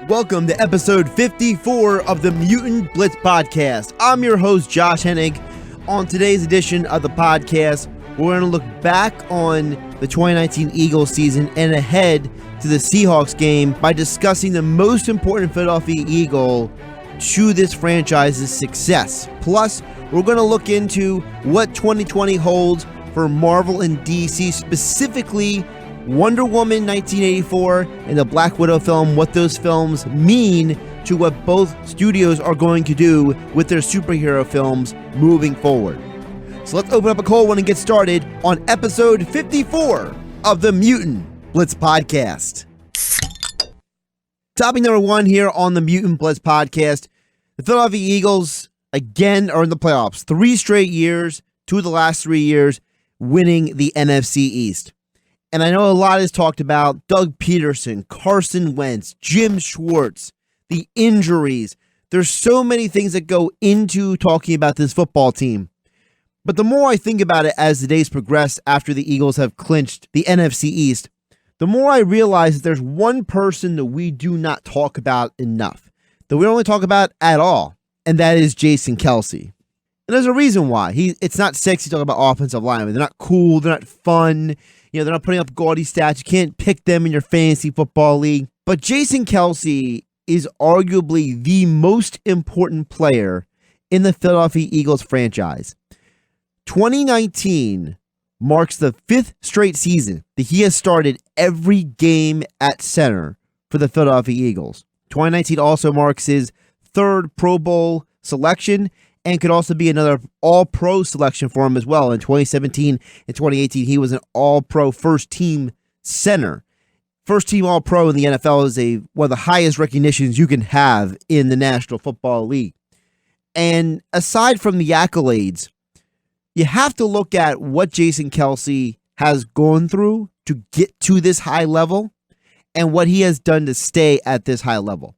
Welcome to episode 54 of the Mutant Blitz Podcast. I'm your host, Josh Hennig. On today's edition of the podcast, we're going to look back on the 2019 Eagles season and ahead to the Seahawks game by discussing the most important Philadelphia Eagle to this franchise's success. Plus, we're going to look into what 2020 holds for Marvel and DC, specifically Wonder Woman 1984 and the Black Widow film, what those films mean to what both studios are going to do with their superhero films moving forward. So let's open up a cold one and get started on episode 54 of the Mutant Blitz Podcast. Topic number one here on the Mutant Blitz Podcast. The Philadelphia Eagles, again, are in the playoffs. 3 straight years, 2 of the last 3 years, winning the NFC East. And I know a lot is talked about Doug Peterson, Carson Wentz, Jim Schwartz, the injuries. There's so many things that go into talking about this football team. But the more I think about it as the days progress after the Eagles have clinched the NFC East, the more I realize that there's one person that we do not talk about enough, that we don't really talk about at all, and that is Jason Kelce. And there's a reason why. It's not sexy talking about offensive linemen. They're not cool. They're not fun. They're not putting up gaudy stats. You can't pick them in your fantasy football league. But Jason Kelce is arguably the most important player in the Philadelphia Eagles franchise. 2019 marks the 5th straight season that he has started every game at center for the Philadelphia Eagles. 2019 also marks his 3rd Pro Bowl selection and could also be another All-Pro selection for him as well. In 2017 and 2018, he was an All-Pro first-team center. First-team All-Pro in the NFL is one of the highest recognitions you can have in the National Football League. And aside from the accolades, you have to look at what Jason Kelce has gone through to get to this high level and what he has done to stay at this high level.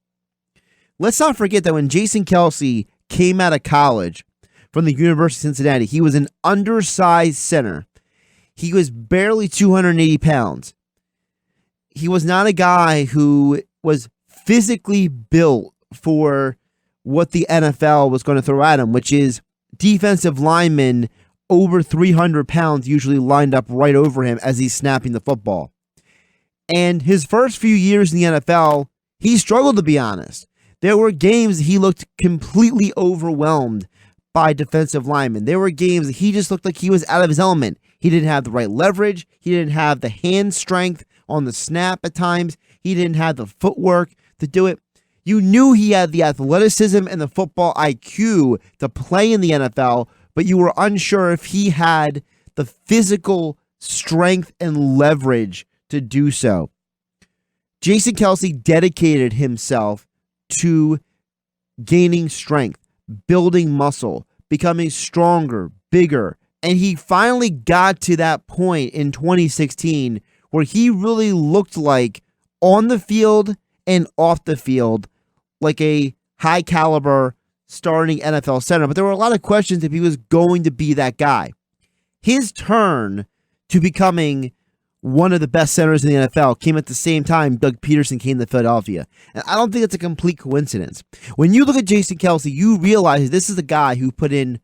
Let's not forget that when Jason Kelce came out of college from the University of Cincinnati, he was an undersized center. He was barely 280 pounds. He was not a guy who was physically built for what the NFL was going to throw at him, which is defensive linemen over 300 pounds usually lined up right over him as he's snapping the football. And his first few years in the NFL, he struggled, to be honest. There were games he looked completely overwhelmed by defensive linemen. There were games that he just looked like he was out of his element. He didn't have the right leverage. He didn't have the hand strength on the snap at times. He didn't have the footwork to do it. You knew he had the athleticism and the football IQ to play in the NFL, but you were unsure if he had the physical strength and leverage to do so. Jason Kelce dedicated himself to gaining strength, building muscle, becoming stronger, bigger. And he finally got to that point in 2016 where he really looked like, on the field and off the field, like a high caliber starting NFL center. But there were a lot of questions if he was going to be that guy. His turn to becoming one of the best centers in the NFL came at the same time Doug Peterson came to Philadelphia. And I don't think it's a complete coincidence. When you look at Jason Kelce, you realize this is a guy who put in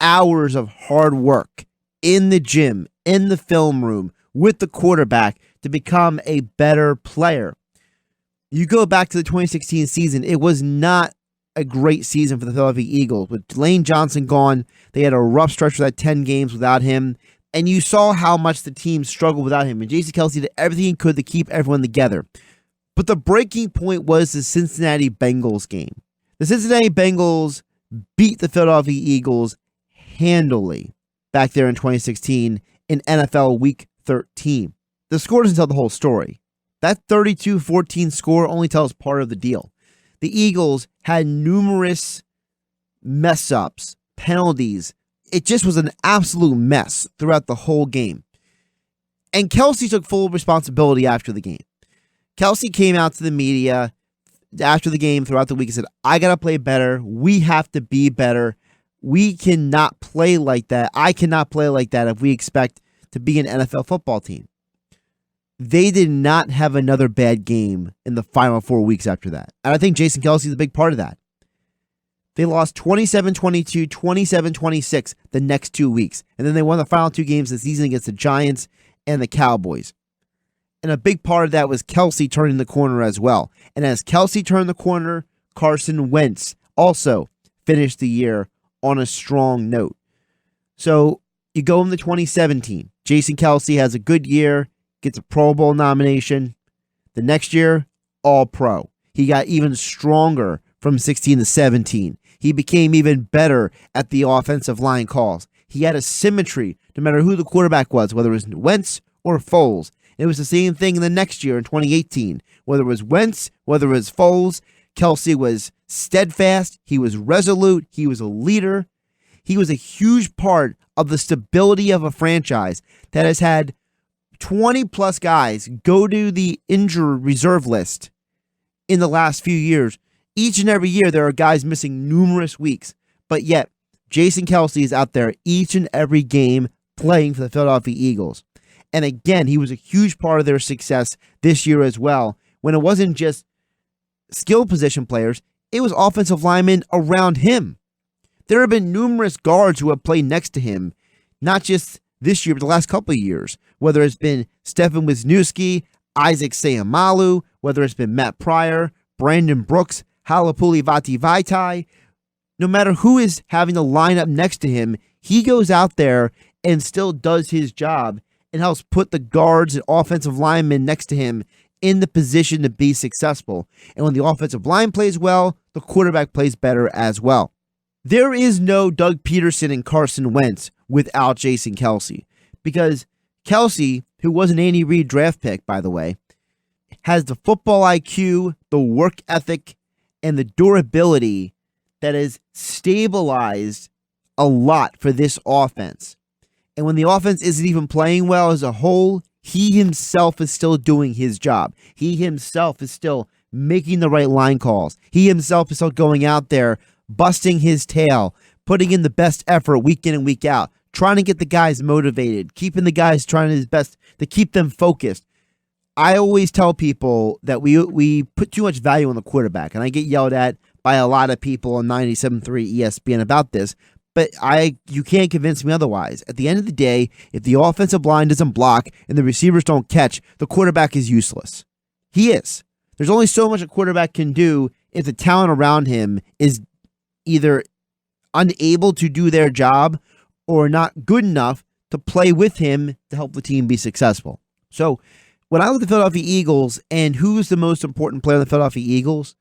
hours of hard work in the gym, in the film room, with the quarterback to become a better player. You go back to the 2016 season, it was not a great season for the Philadelphia Eagles. With Lane Johnson gone, they had a rough stretch for that 10 games without him. And you saw how much the team struggled without him. And Jason Kelce did everything he could to keep everyone together. But the breaking point was the Cincinnati Bengals game. The Cincinnati Bengals beat the Philadelphia Eagles handily back there in 2016 in NFL Week 13. The score doesn't tell the whole story. That 32-14 score only tells part of the deal. The Eagles had numerous mess-ups, penalties. It just was an absolute mess throughout the whole game. And Kelce took full responsibility after the game. Kelce came out to the media after the game throughout the week and said, I got to play better. We have to be better. We cannot play like that. I cannot play like that if we expect to be an NFL football team. they did not have another bad game in the final 4 weeks after that. And I think Jason Kelce is a big part of that. They lost 27-22, 27-26 the next 2 weeks. And then they won the final 2 games of the season against the Giants and the Cowboys. And a big part of that was Kelce turning the corner as well. And as Kelce turned the corner, Carson Wentz also finished the year on a strong note. So you go into 2017. Jason Kelce has a good year, gets a Pro Bowl nomination. The next year, All-Pro. He got even stronger from 16 to 17. He became even better at the offensive line calls. He had a symmetry no matter who the quarterback was, whether it was Wentz or Foles. It was the same thing in the next year in 2018. Whether it was Wentz, whether it was Foles, Kelce was steadfast. He was resolute. He was a leader. He was a huge part of the stability of a franchise that has had 20-plus guys go to the injured reserve list in the last few years. Each and every year, there are guys missing numerous weeks. But yet, Jason Kelce is out there each and every game playing for the Philadelphia Eagles. And again, he was a huge part of their success this year as well, when it wasn't just skill position players, it was offensive linemen around him. There have been numerous guards who have played next to him, not just this year, but the last couple of years, whether it's been Stefan Wisniewski, Isaac Seumalo, whether it's been Matt Pryor, Brandon Brooks, Halapuli Vaitai. No matter who is having to line up next to him, he goes out there and still does his job and helps put the guards and offensive linemen next to him in the position to be successful. And when the offensive line plays well, the quarterback plays better as well. There is no Doug Peterson and Carson Wentz without Jason Kelce, because Kelce, who was an Andy Reid draft pick, by the way, has the football IQ, the work ethic, and the durability that has stabilized a lot for this offense. And when the offense isn't even playing well as a whole, he himself is still doing his job. He himself is still making the right line calls. He himself is still going out there, busting his tail, putting in the best effort week in and week out, trying to get the guys motivated, keeping the guys trying his best to keep them focused. I always tell people that we put too much value on the quarterback, and I get yelled at by a lot of people on 97.3 ESPN about this. But you can't convince me otherwise. At the end of the day, if the offensive line doesn't block and the receivers don't catch, the quarterback is useless. He is. There's only so much a quarterback can do if the talent around him is either unable to do their job or not good enough to play with him to help the team be successful. So when I look at the Philadelphia Eagles and who's the most important player in the Philadelphia Eagles,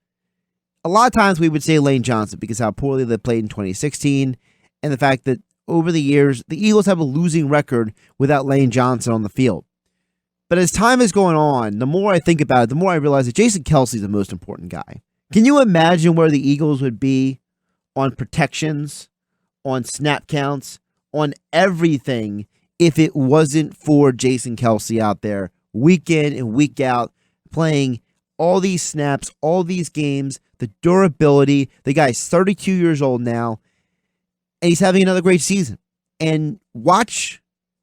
a lot of times we would say Lane Johnson because how poorly they played in 2016. And the fact that over the years, the Eagles have a losing record without Lane Johnson on the field. But as time is going on, the more I think about it, the more I realize that Jason Kelce is the most important guy. Can you imagine where the Eagles would be on protections, on snap counts, on everything if it wasn't for Jason Kelce out there week in and week out playing all these snaps, all these games, the durability. The guy's 32 years old now. And he's having another great season. And watch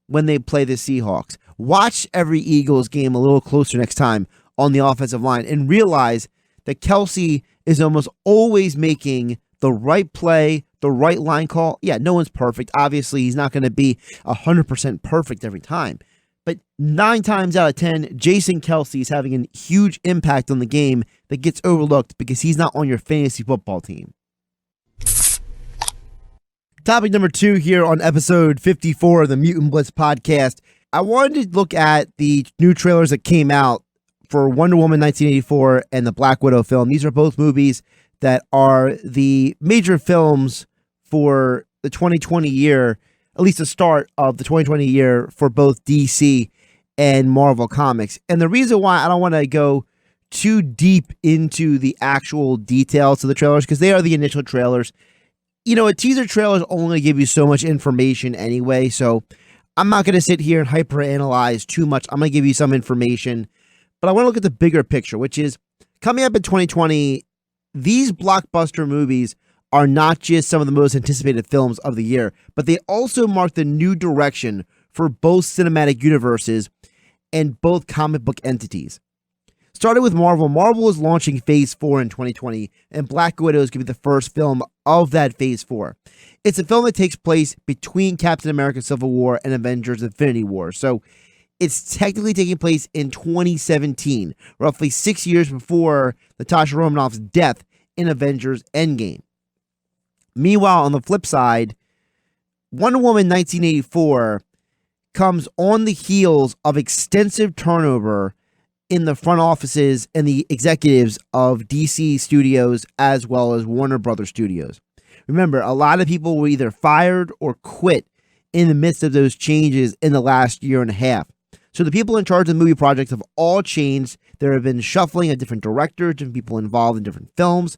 when they play the Seahawks. Watch every Eagles game a little closer next time on the offensive line and realize that Kelce is almost always making the right play, the right line call. Yeah, no one's perfect. Obviously, he's not going to be 100% perfect every time. But 9 times out of 10, Jason Kelce is having a huge impact on the game that gets overlooked because he's not on your fantasy football team. Topic number 2 here on episode 54 of the Mutant Blitz Podcast. I wanted to look at the new trailers that came out for Wonder Woman 1984 and the Black Widow film. These are both movies that are the major films for the 2020 year, at least the start of the 2020 year for both DC and Marvel Comics. And the reason why I don't want to go too deep into the actual details of the trailers, because they are the initial trailers. You know, a teaser trailer is only going to give you so much information anyway, so I'm not going to sit here and hyper-analyze too much. I'm going to give you some information, but I want to look at the bigger picture, which is coming up in 2020, these blockbuster movies are not just some of the most anticipated films of the year, but they also mark the new direction for both cinematic universes and both comic book entities. Starting with Marvel, Marvel is launching Phase 4 in 2020, and Black Widow is going to be the first film of that Phase 4. It's a film that takes place between Captain America Civil War and Avengers Infinity War, so it's technically taking place in 2017, roughly 6 years before Natasha Romanoff's death in Avengers Endgame. Meanwhile, on the flip side, Wonder Woman 1984 comes on the heels of extensive turnover in the front offices and the executives of DC Studios as well as Warner Brothers Studios. Remember, a lot of people were either fired or quit in the midst of those changes in the last year and a half. So the people in charge of the movie projects have all changed. There have been shuffling of different directors, different people involved in different films.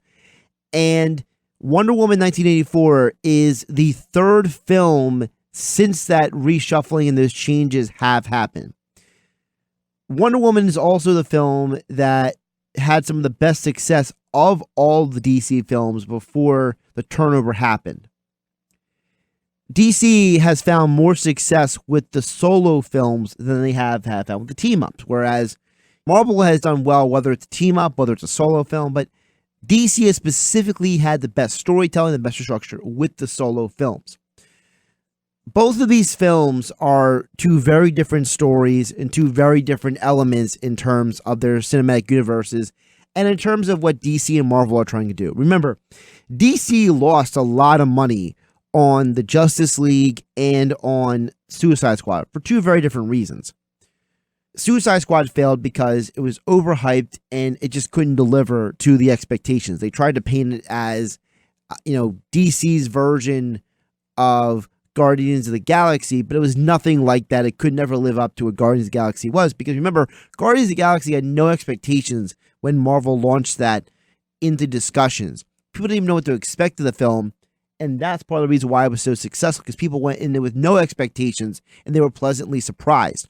And Wonder Woman 1984 is the third film since that reshuffling and those changes have happened. Wonder Woman is also the film that had some of the best success of all the DC films before the turnover happened. DC has found more success with the solo films than they have found with the team-ups, whereas Marvel has done well, whether it's a team-up, whether it's a solo film, but DC has specifically had the best storytelling, the best structure with the solo films. Both of these films are two very different stories and two very different elements in terms of their cinematic universes and in terms of what DC and Marvel are trying to do. Remember, DC lost a lot of money on the Justice League and on Suicide Squad for two very different reasons. Suicide Squad failed because it was overhyped and it just couldn't deliver to the expectations. They tried to paint it as, DC's version of Guardians of the Galaxy, but it was nothing like that. It could never live up to what Guardians of the Galaxy was, because remember, Guardians of the Galaxy had no expectations when Marvel launched that into discussions. People didn't even know what to expect of the film, and that's part of the reason why it was so successful, because people went in there with no expectations, and they were pleasantly surprised.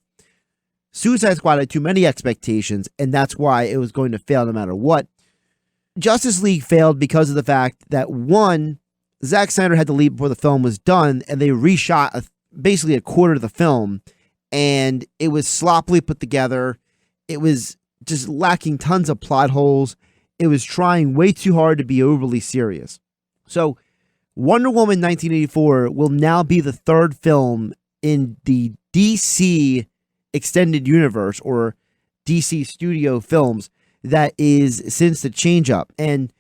Suicide Squad had too many expectations, and that's why it was going to fail no matter what. Justice League failed because of the fact that, one, Zack Snyder had to leave before the film was done, and they reshot basically a quarter of the film, and it was sloppily put together. It was just lacking tons of plot holes. It was trying way too hard to be overly serious. So Wonder Woman 1984 will now be the third film in the DC Extended Universe, or DC Studio films, that is since the change up. And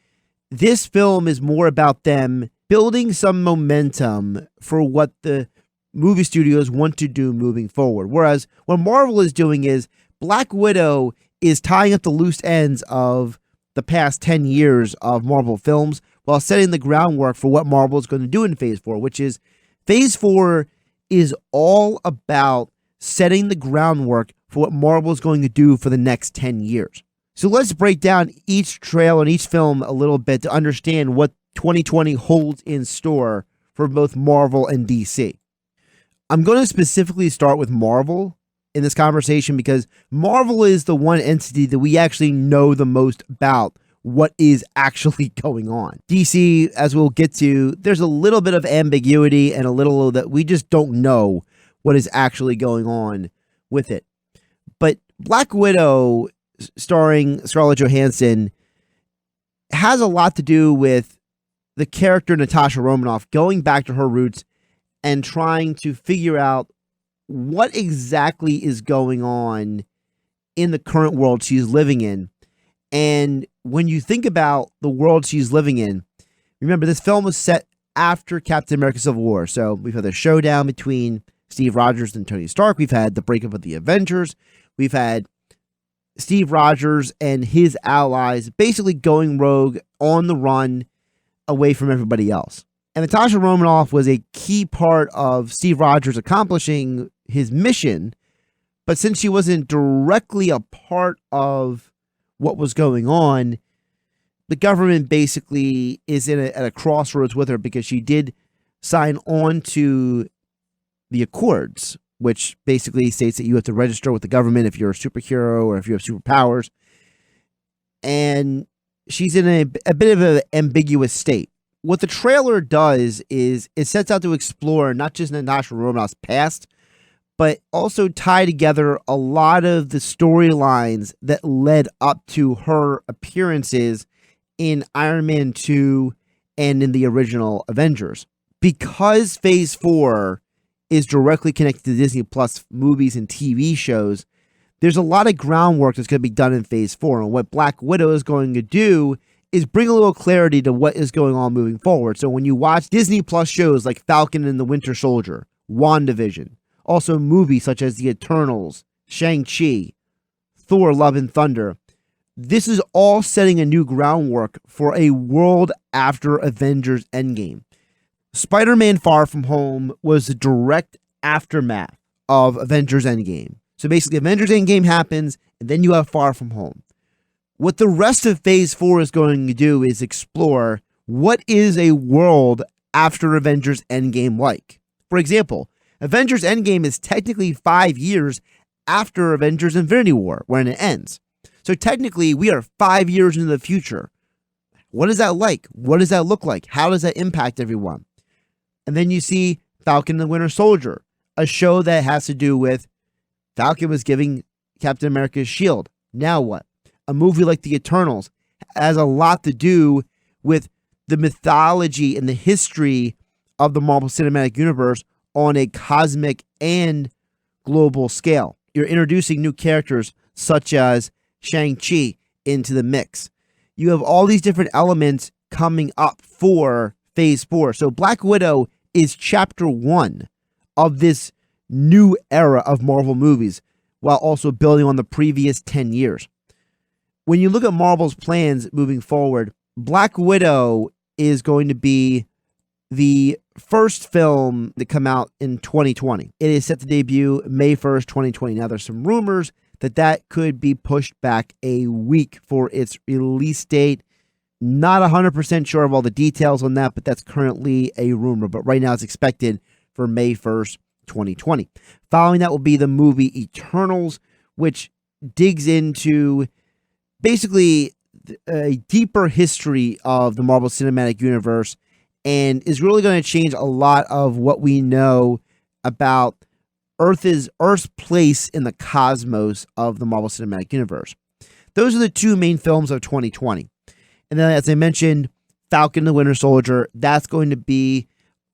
this film is more about them building some momentum for what the movie studios want to do moving forward. Whereas what Marvel is doing is Black Widow is tying up the loose ends of the past 10 years of Marvel films while setting the groundwork for what Marvel is going to do in Phase 4, which is Phase 4 is all about setting the groundwork for what Marvel is going to do for the next 10 years. So let's break down each trailer and each film a little bit to understand what 2020 holds in store for both Marvel and DC. I'm going to specifically start with Marvel in this conversation because Marvel is the one entity that we actually know the most about what is actually going on. DC, as we'll get to, there's a little bit of ambiguity and a little that we just don't know what is actually going on with it. But Black Widow, starring Scarlett Johansson, has a lot to do with the character Natasha Romanoff going back to her roots and trying to figure out what exactly is going on in the current world she's living in. And when you think about the world she's living in, remember this film was set after Captain America Civil War. So we've had the showdown between Steve Rogers and Tony Stark. We've had the breakup of the Avengers. We've had Steve Rogers and his allies basically going rogue on the run away from everybody else. And Natasha Romanoff was a key part of Steve Rogers accomplishing his mission, but since she wasn't directly a part of what was going on, the government basically is at a crossroads with her because she did sign on to the Accords, which basically states that you have to register with the government if you're a superhero or if you have superpowers. And she's in a bit of an ambiguous state. What the trailer does is it sets out to explore not just Natasha Romanoff's past, but also tie together a lot of the storylines that led up to her appearances in Iron Man 2 and in the original Avengers. Because Phase 4 is directly connected to Disney Plus movies and TV shows, there's a lot of groundwork that's going to be done in Phase 4. And what Black Widow is going to do is bring a little clarity to what is going on moving forward. So when you watch Disney Plus shows like Falcon and the Winter Soldier, WandaVision, also movies such as The Eternals, Shang-Chi, Thor, Love and Thunder, this is all setting a new groundwork for a world after Avengers Endgame. Spider-Man Far From Home was the direct aftermath of Avengers Endgame. So basically, Avengers Endgame happens, and then you have Far From Home. What the rest of Phase 4 is going to do is explore what is a world after Avengers Endgame like. For example, Avengers Endgame is technically 5 years after Avengers Infinity War, when it ends. So technically, we are 5 years into the future. What is that like? What does that look like? How does that impact everyone? And then you see Falcon and the Winter Soldier, a show that has to do with Falcon was giving Captain America's shield. Now what? A movie like The Eternals has a lot to do with the mythology and the history of the Marvel Cinematic Universe on a cosmic and global scale. You're introducing new characters such as Shang-Chi into the mix. You have all these different elements coming up for Phase 4. So Black Widow is chapter 1 of this new era of Marvel movies, while also building on the previous 10 years. When you look at Marvel's plans moving forward, Black Widow is going to be the first film to come out in 2020. It is set to debut May 1st, 2020. Now, there's some rumors that could be pushed back a week for its release date. Not 100% sure of all the details on that, but that's currently a rumor. But right now it's expected for May 1st, 2020. Following that will be the movie Eternals, which digs into basically a deeper history of the Marvel Cinematic Universe and is really going to change a lot of what we know about Earth's place in the cosmos of the Marvel Cinematic Universe. Those are the two main films of 2020. And then, as I mentioned, Falcon and the Winter Soldier, that's going to be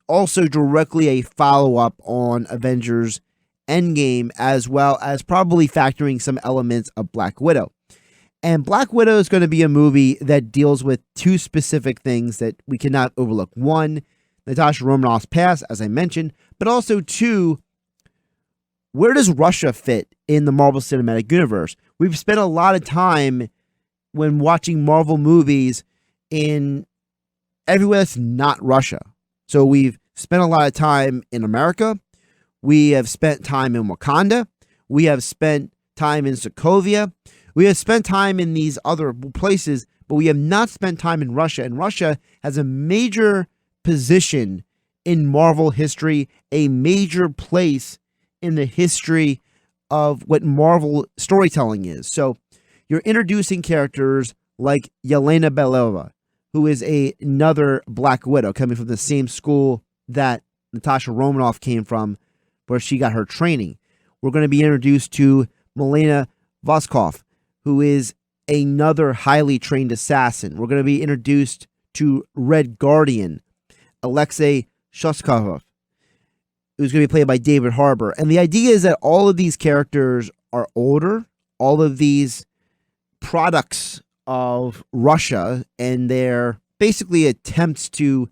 also directly a follow-up on Avengers Endgame, as well as probably factoring some elements of Black Widow. And Black Widow is going to be a movie that deals with two specific things that we cannot overlook. One, Natasha Romanoff's past, as I mentioned, but also two, where does Russia fit in the Marvel Cinematic Universe? We've spent a lot of time when watching Marvel movies in everywhere that's not Russia. So we've spent a lot of time in America. We have spent time in Wakanda. We have spent time in Sokovia. We have spent time in these other places, but we have not spent time in Russia. And Russia has a major position in Marvel history, a major place in the history of what Marvel storytelling is. So you're introducing characters like Yelena Belova, who is another Black Widow coming from the same school that Natasha Romanoff came from, where she got her training. We're going to be introduced to Milena Voskov, who is another highly trained assassin. We're going to be introduced to Red Guardian, Alexei Shostakovich, who's going to be played by David Harbour. And the idea is that all of these characters are older, all of these products of Russia and their basically attempts to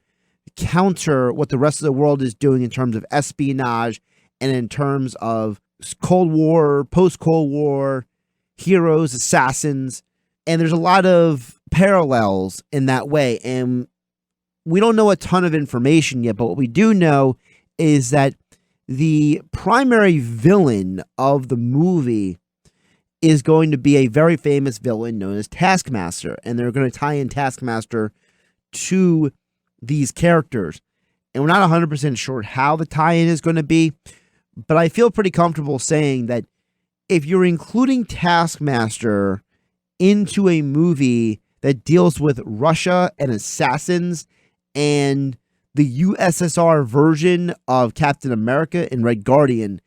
counter what the rest of the world is doing in terms of espionage and in terms of Cold War, post-Cold War, heroes, assassins. And there's a lot of parallels in that way. And we don't know a ton of information yet, but what we do know is that the primary villain of the movie is going to be a very famous villain known as Taskmaster. And they're going to tie in Taskmaster to these characters. And we're not 100% sure how the tie-in is going to be, but I feel pretty comfortable saying that if you're including Taskmaster into a movie that deals with Russia and assassins and the USSR version of Captain America and Red Guardian,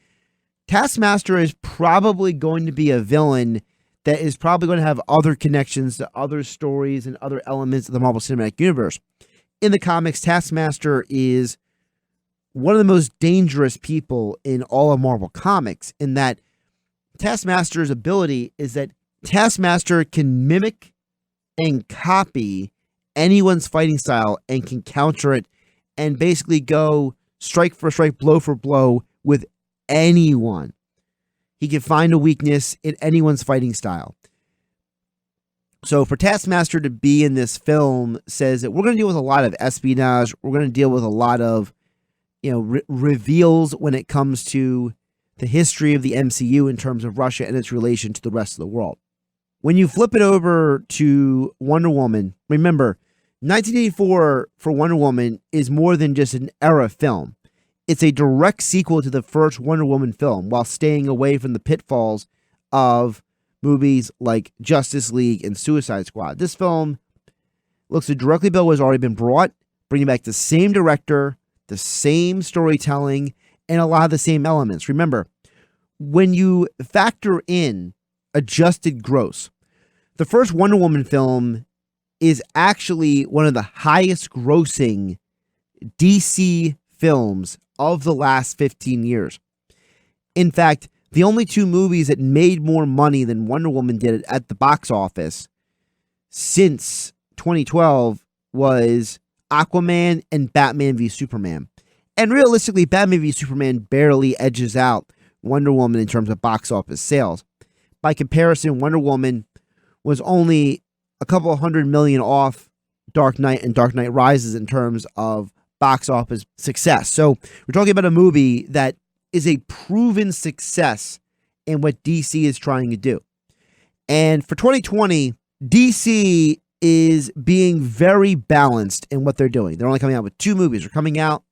Taskmaster is probably going to be a villain that is probably going to have other connections to other stories and other elements of the Marvel Cinematic Universe. In the comics, Taskmaster is one of the most dangerous people in all of Marvel Comics, in that Taskmaster's ability is that Taskmaster can mimic and copy anyone's fighting style and can counter it and basically go strike for strike, blow for blow with anyone. He can find a weakness in anyone's fighting style. So for Taskmaster to be in this film says that we're going to deal with a lot of espionage. We're going to deal with a lot of, reveals when it comes to the history of the MCU in terms of Russia and its relation to the rest of the world. When you flip it over to Wonder Woman, remember, 1984 for Wonder Woman is more than just an era film. It's a direct sequel to the first Wonder Woman film, while staying away from the pitfalls of movies like Justice League and Suicide Squad. This film looks to directly build what has already been brought, bringing back the same director, the same storytelling, and a lot of the same elements. Remember, when you factor in adjusted gross, the first Wonder Woman film is actually one of the highest grossing DC films of the last 15 years. In fact, the only two movies that made more money than Wonder Woman did at the box office since 2012 was Aquaman and Batman v Superman. And realistically, Batman v Superman barely edges out Wonder Woman in terms of box office sales. By comparison, Wonder Woman was only a couple of $100 million off Dark Knight and Dark Knight Rises in terms of box office success. So we're talking about a movie that is a proven success in what DC is trying to do. And for 2020, DC is being very balanced in what they're doing. They're only coming out with two movies. They're coming out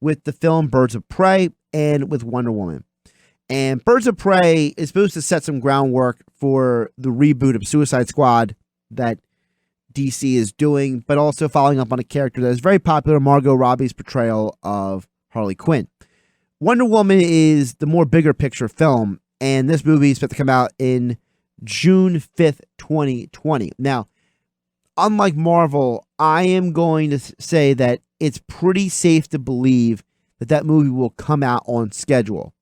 with the film Birds of Prey and with Wonder Woman. And Birds of Prey is supposed to set some groundwork for the reboot of Suicide Squad that DC is doing, but also following up on a character that is very popular, Margot Robbie's portrayal of Harley Quinn. Wonder Woman is the more bigger picture film, and this movie is set to come out in June 5th, 2020. Now, unlike Marvel, I am going to say that it's pretty safe to believe that that movie will come out on schedule.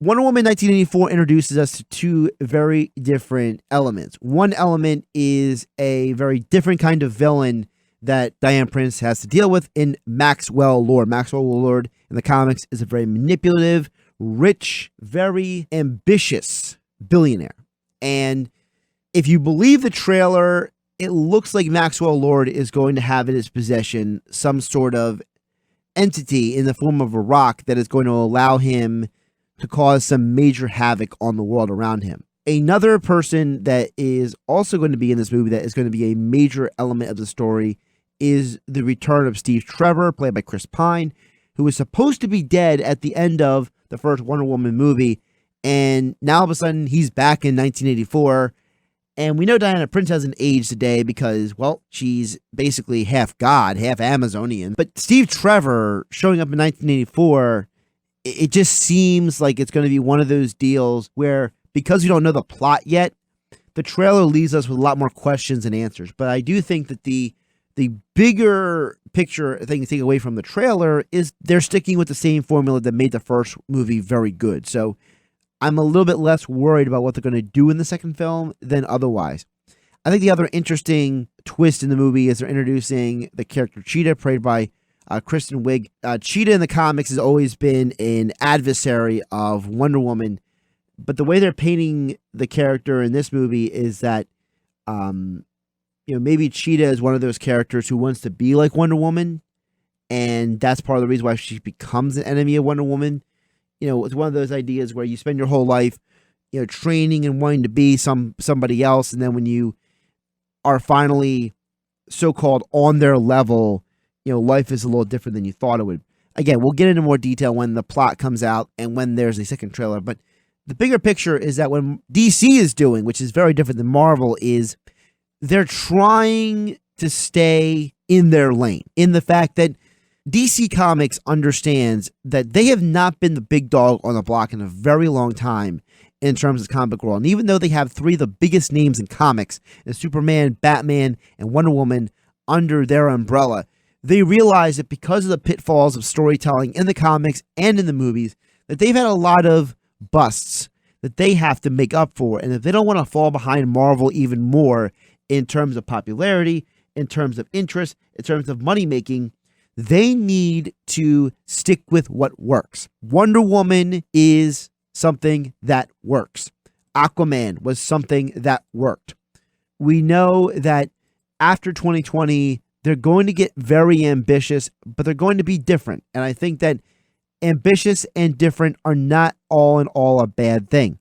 Wonder Woman 1984 introduces us to two very different elements. One element is a very different kind of villain that Diane Prince has to deal with in Maxwell Lord. Maxwell Lord in the comics is a very manipulative, rich, very ambitious billionaire. And if you believe the trailer, it looks like Maxwell Lord is going to have in his possession some sort of entity in the form of a rock that is going to allow him to cause some major havoc on the world around him. Another person that is also going to be in this movie that is going to be a major element of the story is the return of Steve Trevor, played by Chris Pine, who was supposed to be dead at the end of the first Wonder Woman movie, and now all of a sudden he's back in 1984. And we know Diana Prince hasn't aged today because, well, she's basically half God, half Amazonian. But Steve Trevor showing up in 1984, it just seems like it's going to be one of those deals where, because we don't know the plot yet, the trailer leaves us with a lot more questions than answers. But I do think that the bigger picture thing to take away from the trailer is they're sticking with the same formula that made the first movie very good. So I'm a little bit less worried about what they're going to do in the second film than otherwise. I think the other interesting twist in the movie is they're introducing the character Cheetah, played by Kristen Wiig. Cheetah in the comics has always been an adversary of Wonder Woman, but the way they're painting the character in this movie is that, maybe Cheetah is one of those characters who wants to be like Wonder Woman, and that's part of the reason why she becomes an enemy of Wonder Woman. It's one of those ideas where you spend your whole life, training and wanting to be somebody else, and then when you are finally so-called on their level, life is a little different than you thought it would. Again, we'll get into more detail when the plot comes out and when there's a second trailer, but the bigger picture is that what DC is doing, which is very different than Marvel, is they're trying to stay in their lane, in the fact that DC Comics understands that they have not been the big dog on the block in a very long time in terms of comic book world. And even though they have three of the biggest names in comics, Superman, Batman, and Wonder Woman under their umbrella, they realize that because of the pitfalls of storytelling in the comics and in the movies, that they've had a lot of busts that they have to make up for. And if they don't want to fall behind Marvel even more in terms of popularity, in terms of interest, in terms of money making, they need to stick with what works. Wonder Woman is something that works. Aquaman was something that worked. We know that after 2020, they're going to get very ambitious, but they're going to be different. And I think that ambitious and different are not all in all a bad thing.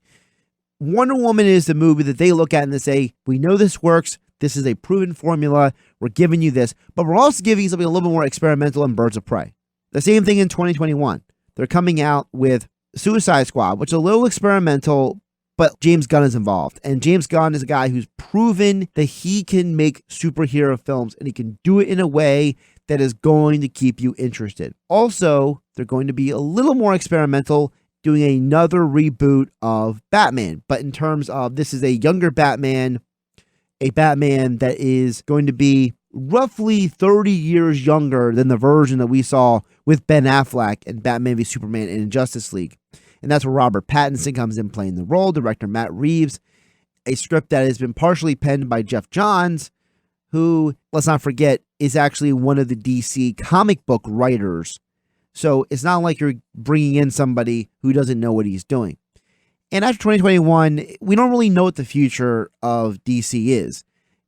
Wonder Woman is the movie that they look at and they say, we know this works. This is a proven formula. We're giving you this, but we're also giving you something a little bit more experimental in Birds of Prey. The same thing in 2021. They're coming out with Suicide Squad, which is a little experimental, but James Gunn is involved. And James Gunn is a guy who's proven that he can make superhero films and he can do it in a way that is going to keep you interested. Also, they're going to be a little more experimental doing another reboot of Batman. But in terms of this is a younger Batman, a Batman that is going to be roughly 30 years younger than the version that we saw with Ben Affleck and Batman v Superman in Justice League. And that's where Robert Pattinson comes in playing the role, director Matt Reeves, a script that has been partially penned by Jeff Johns, who, let's not forget, is actually one of the DC comic book writers. So it's not like you're bringing in somebody who doesn't know what he's doing. And after 2021, we don't really know what the future of DC is.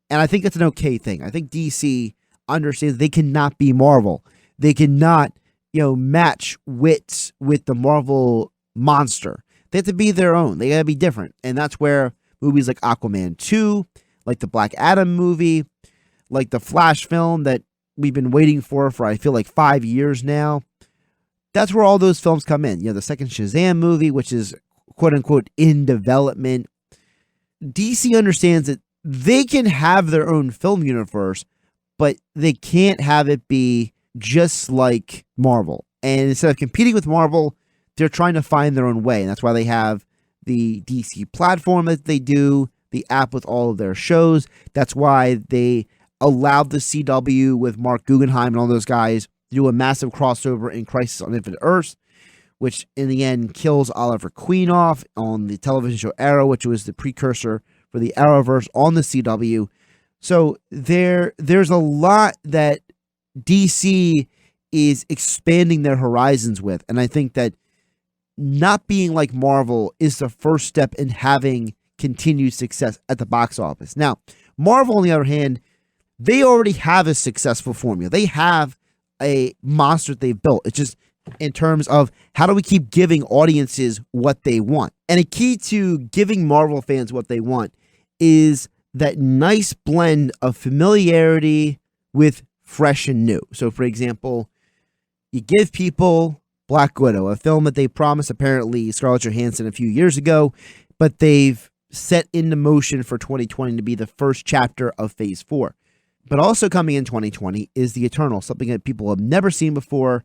And I think that's an okay thing. I think DC understands they cannot be Marvel. They cannot, match wits with the Marvel monster. They have to be their own. They got to be different. And that's where movies like Aquaman 2, like the Black Adam movie, like the Flash film that we've been waiting for I feel like 5 years now. That's where all those films come in. The second Shazam movie, which is quote unquote in development. DC understands that they can have their own film universe, but they can't have it be just like Marvel. And instead of competing with Marvel, they're trying to find their own way. And that's why they have the DC platform that they do, the app with all of their shows. That's why they allowed the CW with Mark Guggenheim and all those guys to do a massive crossover in Crisis on Infinite Earths, which in the end kills Oliver Queen off on the television show Arrow, which was the precursor for the Arrowverse on the CW. So there's a lot that DC is expanding their horizons with. And I think that not being like Marvel is the first step in having continued success at the box office. Now, Marvel, on the other hand, they already have a successful formula. They have a monster they've built. It's just in terms of how do we keep giving audiences what they want? And a key to giving Marvel fans what they want is that nice blend of familiarity with fresh and new. So, for example, you give people Black Widow, a film that they promised apparently Scarlett Johansson a few years ago, but they've set into motion for 2020 to be the first chapter of Phase 4. But also coming in 2020 is The Eternal, something that people have never seen before.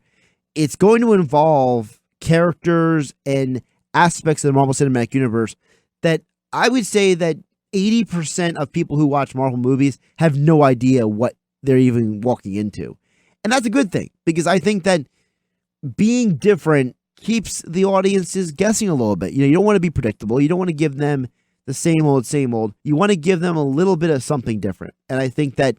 It's going to involve characters and aspects of the Marvel Cinematic Universe that I would say that 80% of people who watch Marvel movies have no idea what they're even walking into. And that's a good thing, because I think that being different keeps the audiences guessing a little bit. You don't want to be predictable. You don't want to give them the same old, same old. You want to give them a little bit of something different. And I think that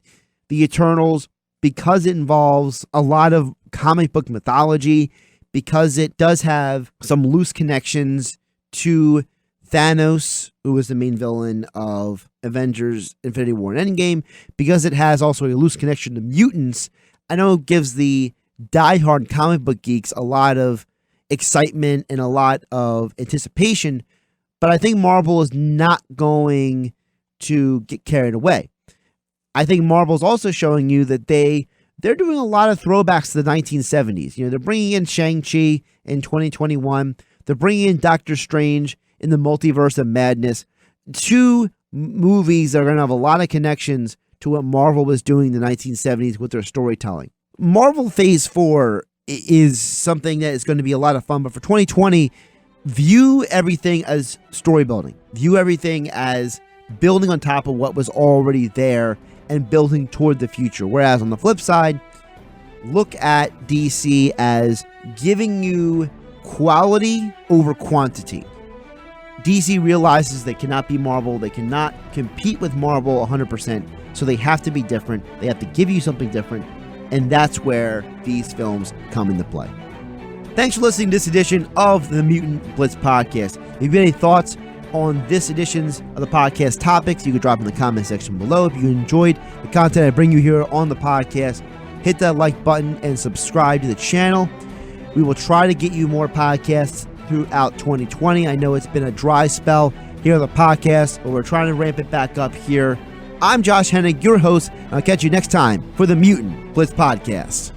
The Eternals, because it involves a lot of comic book mythology, because it does have some loose connections to Thanos, who was the main villain of Avengers Infinity War and Endgame, because it has also a loose connection to mutants, I know it gives the diehard comic book geeks a lot of excitement and a lot of anticipation, but I think Marvel is not going to get carried away. I think Marvel's also showing you that they're doing a lot of throwbacks to the 1970s. They're bringing in Shang-Chi in 2021. They're bringing in Doctor Strange in the Multiverse of Madness. Two movies that are going to have a lot of connections to what Marvel was doing in the 1970s with their storytelling. Marvel Phase 4 is something that is going to be a lot of fun, but for 2020, view everything as story building. View everything as building on top of what was already there and building toward the future. Whereas on the flip side, look at DC as giving you quality over quantity. DC realizes they cannot be Marvel. They cannot compete with Marvel 100%, so they have to be different. They have to give you something different, and that's where these films come into play. Thanks for listening to this edition of the Mutant Blitz Podcast. If you have any thoughts on this editions of the podcast topics, you can drop in the comment section below. If you enjoyed the content I bring you here on the podcast, hit that like button and subscribe to the channel. We will try to get you more podcasts throughout 2020. I know it's been a dry spell here on the podcast, but we're trying to ramp it back up here. I'm Josh Hennig, your host, and I'll catch you next time for the Mutant Blitz Podcast.